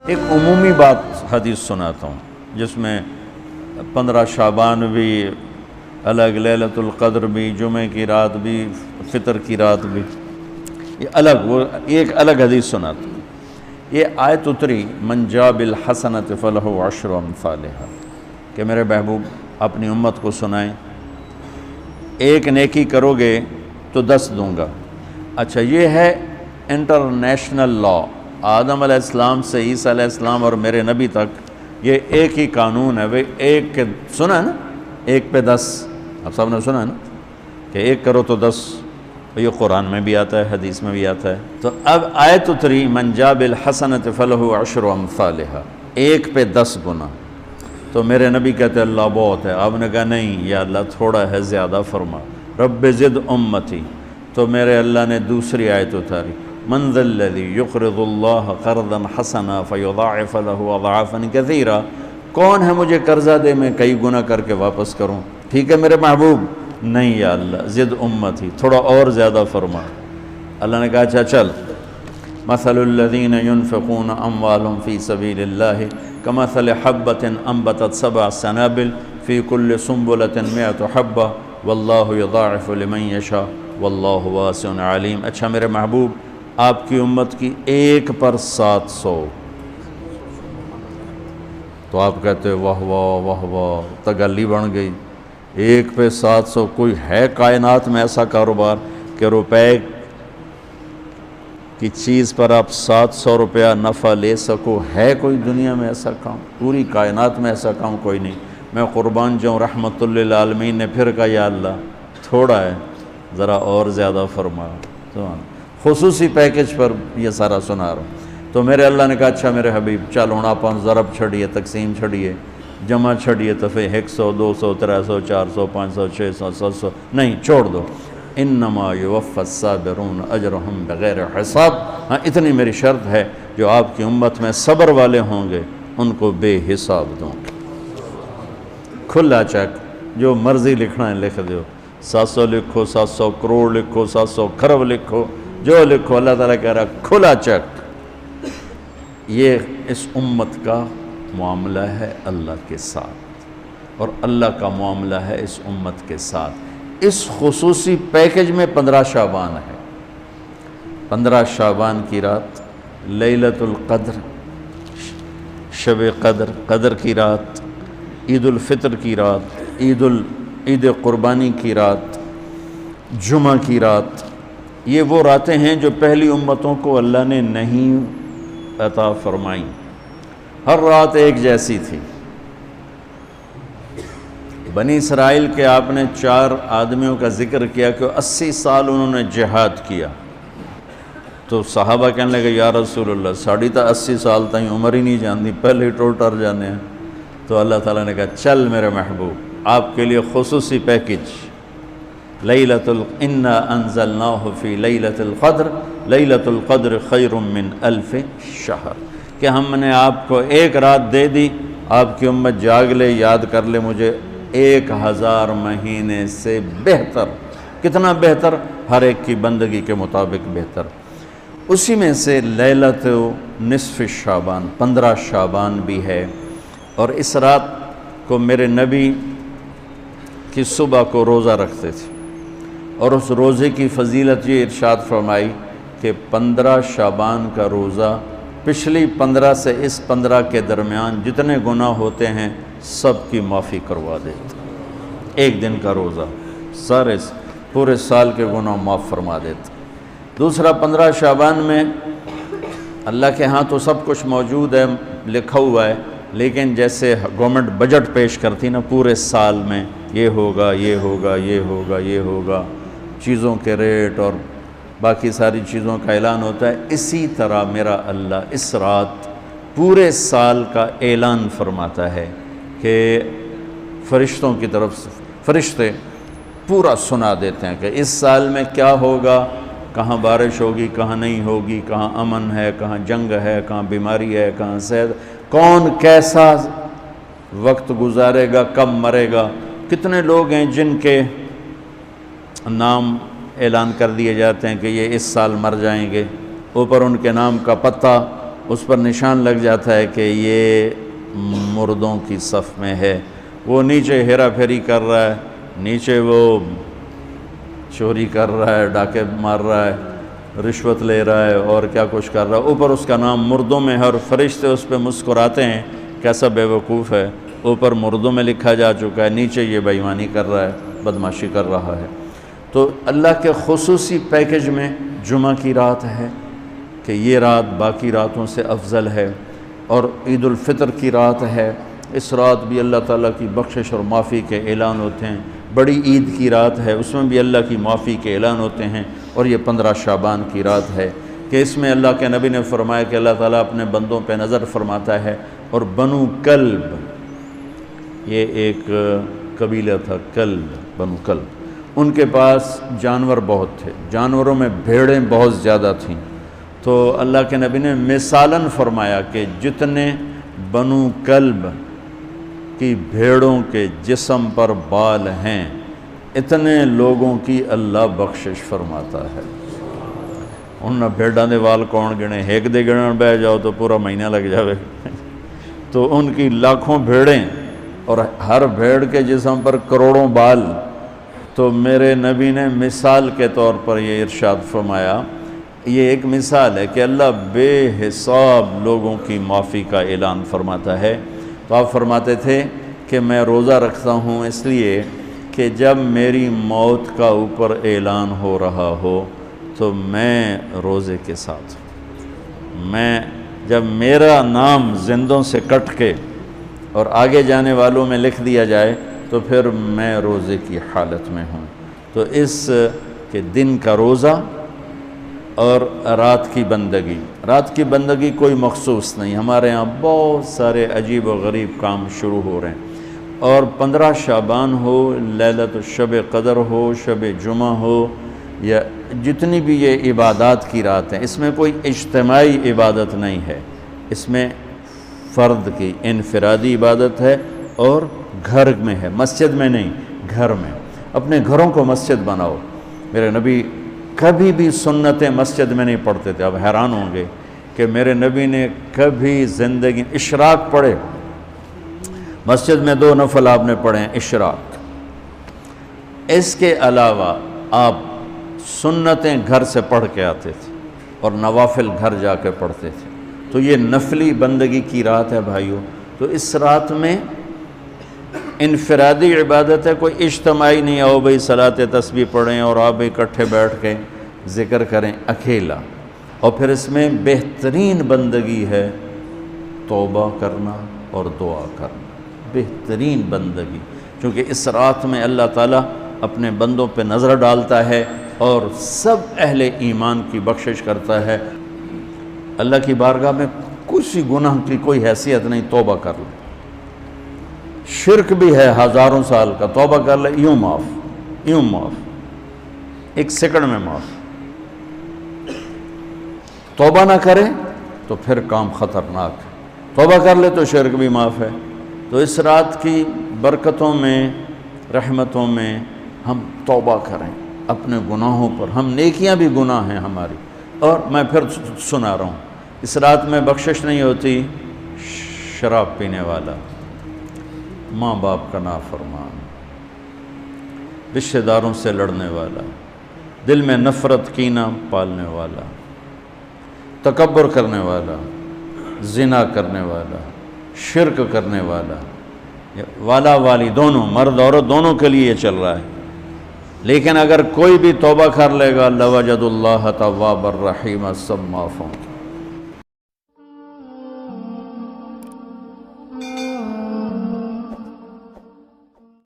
ایک عمومی بات حدیث سناتا ہوں جس میں 15 شعبان بھی الگ، لیلۃ القدر بھی، جمعہ کی رات بھی، فطر کی رات بھی، یہ الگ، وہ ایک الگ حدیث سناتا ہوں۔ یہ آیت اتری من جاء بالحسنۃ فلہ عشر امثالھا، کہ میرے محبوب اپنی امت کو سنائیں ایک نیکی کرو گے تو 10 دوں گا۔ اچھا، یہ ہے انٹرنیشنل لا، آدم علیہ السلام سے عیسیٰ علیہ السلام اور میرے نبی تک یہ ایک ہی قانون ہے۔ ایک کے سنا ہے نا، 1 پہ 10، آپ سب نے سنا ہے نا کہ 1 کرو تو 10، یہ قرآن میں بھی آتا ہے، حدیث میں بھی آتا ہے۔ تو اب آیت اتری من جاء بالحسنۃ فلہ عشر امثالھا، 1 پہ 10 گنا۔ تو میرے نبی کہتے ہیں اللہ بہت ہے، آپ نے کہا نہیں یا اللہ تھوڑا ہے، زیادہ فرما، رب زد امتی۔ تو میرے اللہ نے دوسری آیت اتاری من ذا الذی یقرض اللہ قرضا حسنا فیضاعف لہ اضعافا کثیرا، کون ہے مجھے قرضہ دے میں کئی گنا کر کے واپس کروں؟ ٹھیک ہے میرے محبوب، نہیں یا اللہ زد امتی، تھوڑا اور زیادہ فرما۔ اللہ نے کہا اچھا چل، مثل الذین ينفقون اموالهم فی سبیل اللہ کمثل حبۃ انبتت 7 سنابل فی کل سنبلۃ 100 حبۃ واللہ یضاعف لمن یشاء واللہ واسع علیم۔ اچھا میرے محبوب، آپ کی امت کی 1 پر 700، تو آپ کہتے واہ واہ واہ واہ، تگلی بن گئی، 1 پہ 700۔ کوئی ہے کائنات میں ایسا کاروبار کہ روپے کی چیز پر آپ 700 روپیہ نفع لے سکو؟ ہے کوئی دنیا میں ایسا کام؟ پوری کائنات میں ایسا کام کوئی نہیں۔ میں قربان جاؤں، رحمت للعالمین نے پھر کہا یا اللہ تھوڑا ہے، ذرا اور زیادہ فرما۔ خصوصی پیکج پر یہ سارا سنا رہا ہوں۔ تو میرے اللہ نے کہا اچھا میرے حبیب چل ہوں آپ ضرب چھڑیے، تقسیم چھڑیے، جمع چھڑیے، تو پھر 100 200 300 400 500 600 700 نہیں، چھوڑ دو۔ انما یوفی الصابرون اجرہم بغیر حساب، ہاں اتنی میری شرط ہے، جو آپ کی امت میں صبر والے ہوں گے ان کو بے حساب دوں گا۔ کھلا چیک، جو مرضی لکھنا ہے لکھ دو، 700 لکھو، 700 کروڑ لکھو، 700 کھرب لکھو، جو لکھو، اللہ تعالیٰ کہہ رہا کھلا چیک۔ یہ اس امت کا معاملہ ہے اللہ کے ساتھ، اور اللہ کا معاملہ ہے اس امت کے ساتھ۔ اس خصوصی پیکج میں 15 شعبان ہے۔ 15 شعبان کی رات، لیلۃ القدر، شب قدر، قدر کی رات، عید الفطر کی رات، عید قربانی کی رات، جمعہ کی رات، یہ وہ راتیں ہیں جو پہلی امتوں کو اللہ نے نہیں عطا فرمائیں۔ ہر رات ایک جیسی تھی۔ بنی اسرائیل کے آپ نے 4 آدمیوں کا ذکر کیا کہ 80 سال انہوں نے جہاد کیا، تو صحابہ کہنے لگے یا رسول اللہ ساڑی تا 80 سال تائیں عمر ہی نہیں جاندی، پہلے ہی ٹر جانے ہیں۔ تو اللہ تعالیٰ نے کہا چل میرے محبوب، آپ کے لیے خصوصی پیکج، انا انزلناہ فی لیلۃ القدر، لیلۃ القدر خیر من 1000 شہر، کہ ہم نے آپ کو 1 رات دے دی، آپ کی امت جاگ لے، یاد کر لے مجھے، 1000 مہینے سے بہتر۔ کتنا بہتر؟ ہر ایک کی بندگی کے مطابق بہتر۔ اسی میں سے لیلۃ نصف شعبان، 15 شعبان بھی ہے، اور اس رات کو میرے نبی کی صبح کو روزہ رکھتے تھے، اور اس روزے کی فضیلت یہ ارشاد فرمائی کہ 15 شعبان کا روزہ پچھلی 15 سے اس 15 کے درمیان جتنے گناہ ہوتے ہیں سب کی معافی کروا دیتا۔ 1 دن کا روزہ سارے پورے سال کے گناہ معاف فرما دیتا۔ دوسرا 15 شعبان میں اللہ کے ہاں تو سب کچھ موجود ہے، لکھا ہوا ہے، لیکن جیسے گورنمنٹ بجٹ پیش کرتی نا پورے سال میں، یہ ہوگا یہ ہوگا یہ ہوگا یہ ہوگا، چیزوں کے ریٹ اور باقی ساری چیزوں کا اعلان ہوتا ہے، اسی طرح میرا اللہ اس رات پورے سال کا اعلان فرماتا ہے کہ فرشتوں کی طرف سے فرشتے پورا سنا دیتے ہیں کہ اس سال میں کیا ہوگا، کہاں بارش ہوگی، کہاں نہیں ہوگی، کہاں امن ہے، کہاں جنگ ہے، کہاں بیماری ہے، کہاں صحت، کون کیسا وقت گزارے گا، کب مرے گا۔ کتنے لوگ ہیں جن کے نام اعلان کر دیے جاتے ہیں کہ یہ اس سال مر جائیں گے، اوپر ان کے نام کا پتہ اس پر نشان لگ جاتا ہے کہ یہ مردوں کی صف میں ہے۔ وہ نیچے ہیرا پھیری کر رہا ہے، نیچے وہ چوری کر رہا ہے، ڈاکے مار رہا ہے، رشوت لے رہا ہے اور کیا کچھ کر رہا ہے، اوپر اس کا نام مردوں میں ہے اور فرشتے اس پہ مسکراتے ہیں، کیسا بے وقوف ہے، اوپر مردوں میں لکھا جا چکا ہے، نیچے یہ بے ایمانی کر رہا ہے، بدماشی کر رہا ہے۔ تو اللہ کے خصوصی پیکج میں جمعہ کی رات ہے کہ یہ رات باقی راتوں سے افضل ہے، اور عید الفطر کی رات ہے، اس رات بھی اللہ تعالیٰ کی بخشش اور معافی کے اعلان ہوتے ہیں۔ بڑی عید کی رات ہے، اس میں بھی اللہ کی معافی کے اعلان ہوتے ہیں، اور یہ 15 شعبان کی رات ہے کہ اس میں اللہ کے نبی نے فرمایا کہ اللہ تعالیٰ اپنے بندوں پہ نظر فرماتا ہے، اور بنو کلب، یہ ایک قبیلہ تھا، کلب، بنو کلب، ان کے پاس جانور بہت تھے، جانوروں میں بھیڑیں بہت زیادہ تھیں، تو اللہ کے نبی نے مثالاً فرمایا کہ جتنے بنو کلب کی بھیڑوں کے جسم پر بال ہیں اتنے لوگوں کی اللہ بخشش فرماتا ہے۔ ان بھیڑاں دے وال کون گنے، ایک دے گنن بہ جاؤ تو پورا مہینہ لگ جاوے، تو ان کی لاکھوں بھیڑیں اور ہر بھیڑ کے جسم پر کروڑوں بال۔ تو میرے نبی نے مثال کے طور پر یہ ارشاد فرمایا، یہ ایک مثال ہے کہ اللہ بے حساب لوگوں کی معافی کا اعلان فرماتا ہے۔ تو آپ فرماتے تھے کہ میں روزہ رکھتا ہوں اس لیے کہ جب میری موت کا اوپر اعلان ہو رہا ہو تو میں روزے کے ساتھ، میں جب میرا نام زندوں سے کٹ کے اور آگے جانے والوں میں لکھ دیا جائے تو پھر میں روزے کی حالت میں ہوں۔ تو اس کے دن کا روزہ اور رات کی بندگی، رات کی بندگی کوئی مخصوص نہیں، ہمارے ہاں بہت سارے عجیب و غریب کام شروع ہو رہے ہیں، اور 15 شعبان ہو، لیلۃ الشب قدر ہو، شب جمعہ ہو، یا جتنی بھی یہ عبادات کی رات ہیں، اس میں کوئی اجتماعی عبادت نہیں ہے، اس میں فرد کی انفرادی عبادت ہے اور گھر میں ہے، مسجد میں نہیں، گھر میں۔ اپنے گھروں کو مسجد بناؤ۔ میرے نبی کبھی بھی سنتیں مسجد میں نہیں پڑھتے تھے، اب حیران ہوں گے کہ میرے نبی نے کبھی زندگی اشراق پڑھے، مسجد میں 2 نفل آپ نے پڑھے ہیں اشراق، اس کے علاوہ آپ سنتیں گھر سے پڑھ کے آتے تھے اور نوافل گھر جا کے پڑھتے تھے۔ تو یہ نفلی بندگی کی رات ہے بھائیو۔ تو اس رات میں انفرادی عبادت ہے، کوئی اجتماعی نہیں، آؤ بھئی صلاۃ تسبیح پڑھیں اور آپ اکٹھے بیٹھ کے ذکر کریں، اکیلا۔ اور پھر اس میں بہترین بندگی ہے توبہ کرنا اور دعا کرنا، بہترین بندگی، کیونکہ اس رات میں اللہ تعالیٰ اپنے بندوں پہ نظر ڈالتا ہے اور سب اہل ایمان کی بخشش کرتا ہے۔ اللہ کی بارگاہ میں کسی گناہ کی کوئی حیثیت نہیں، توبہ کر لے، شرک بھی ہے 1000 سال کا، توبہ کر لے، یوں معاف، 1 سیکنڈ میں معاف۔ توبہ نہ کرے تو پھر کام خطرناک ہے، توبہ کر لے تو شرک بھی معاف ہے۔ تو اس رات کی برکتوں میں، رحمتوں میں ہم توبہ کریں اپنے گناہوں پر، ہم نیکیاں بھی گناہ ہیں ہماری۔ اور میں پھر سنا رہا ہوں، اس رات میں بخشش نہیں ہوتی شراب پینے والا، ماں باپ کا نافرمان، رشتہ داروں سے لڑنے والا، دل میں نفرت کینہ پالنے والا، تکبر کرنے والا، زنا کرنے والا، شرک کرنے والا والی دونوں، مرد عورت دونوں کے لیے یہ چل رہا ہے۔ لیکن اگر کوئی بھی توبہ کر لے گا، لوجد اللہ توابا الرحیم، سب معاف ہوں گے۔